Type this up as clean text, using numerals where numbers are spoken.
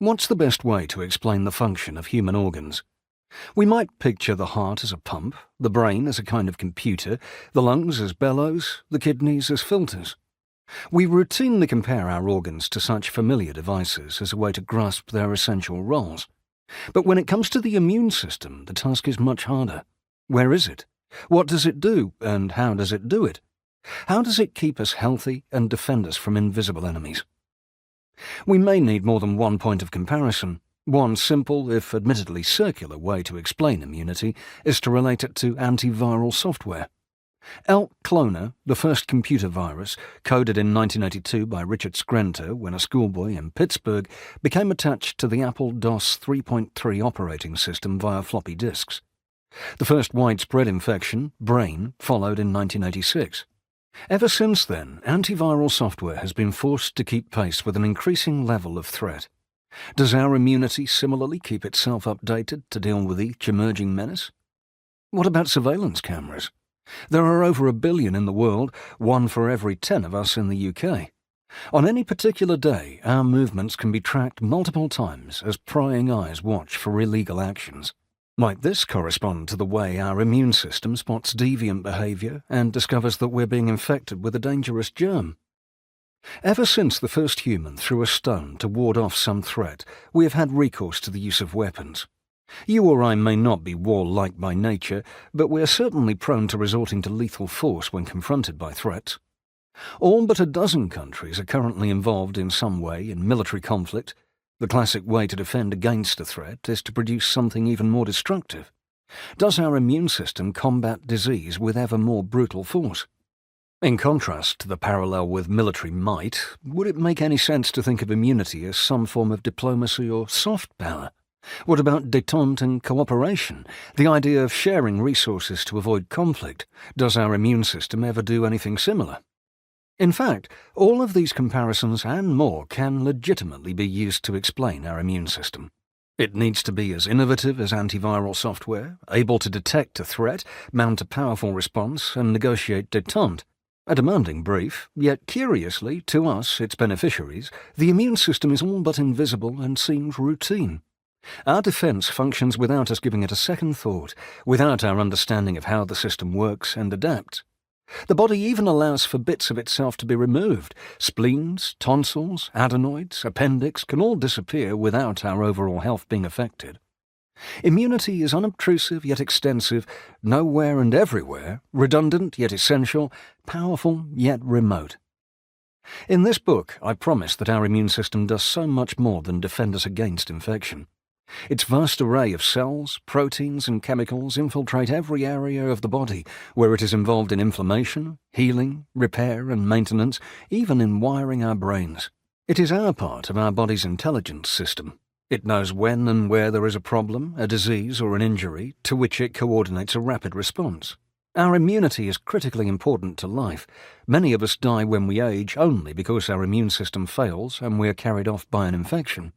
What's the best way to explain the function of human organs? We might picture the heart as a pump, the brain as a kind of computer, the lungs as bellows, the kidneys as filters. We routinely compare our organs to such familiar devices as a way to grasp their essential roles. But when it comes to the immune system, the task is much harder. Where is it? What does it do, and how does it do it? How does it keep us healthy and defend us from invisible enemies? We may need more than one point of comparison. One simple, if admittedly circular, way to explain immunity is to relate it to antiviral software. Elk Cloner, the first computer virus, coded in 1982 by Richard Skrenta when a schoolboy in Pittsburgh, became attached to the Apple DOS 3.3 operating system via floppy disks. The first widespread infection, brain, followed in 1986. Ever since then, antiviral software has been forced to keep pace with an increasing level of threat. Does our immunity similarly keep itself updated to deal with each emerging menace? What about surveillance cameras? There are over 1 billion in the world, 1 for every 10 of us in the UK. On any particular day, our movements can be tracked multiple times as prying eyes watch for illegal actions. Might this correspond to the way our immune system spots deviant behaviour and discovers that we're being infected with a dangerous germ? Ever since the first human threw a stone to ward off some threat, we have had recourse to the use of weapons. You or I may not be warlike by nature, but we are certainly prone to resorting to lethal force when confronted by threats. All but a dozen countries are currently involved in some way in military conflict. The classic way to defend against a threat is to produce something even more destructive. Does our immune system combat disease with ever more brutal force? In contrast to the parallel with military might, would it make any sense to think of immunity as some form of diplomacy or soft power? What about détente and cooperation, the idea of sharing resources to avoid conflict? Does our immune system ever do anything similar? In fact, all of these comparisons and more can legitimately be used to explain our immune system. It needs to be as innovative as antiviral software, able to detect a threat, mount a powerful response, and negotiate détente. A demanding brief, yet curiously, to us, its beneficiaries, the immune system is all but invisible and seems routine. Our defense functions without us giving it a second thought, without our understanding of how the system works and adapts. The body even allows for bits of itself to be removed. Spleens, tonsils, adenoids, appendix can all disappear without our overall health being affected. Immunity is unobtrusive yet extensive, nowhere and everywhere, redundant yet essential, powerful yet remote. In this book, I promise that our immune system does so much more than defend us against infection. Its vast array of cells, proteins and chemicals infiltrate every area of the body where it is involved in inflammation, healing, repair and maintenance, even in wiring our brains. It is our part of our body's intelligence system. It knows when and where there is a problem, a disease or an injury, to which it coordinates a rapid response. Our immunity is critically important to life. Many of us die when we age only because our immune system fails and we are carried off by an infection.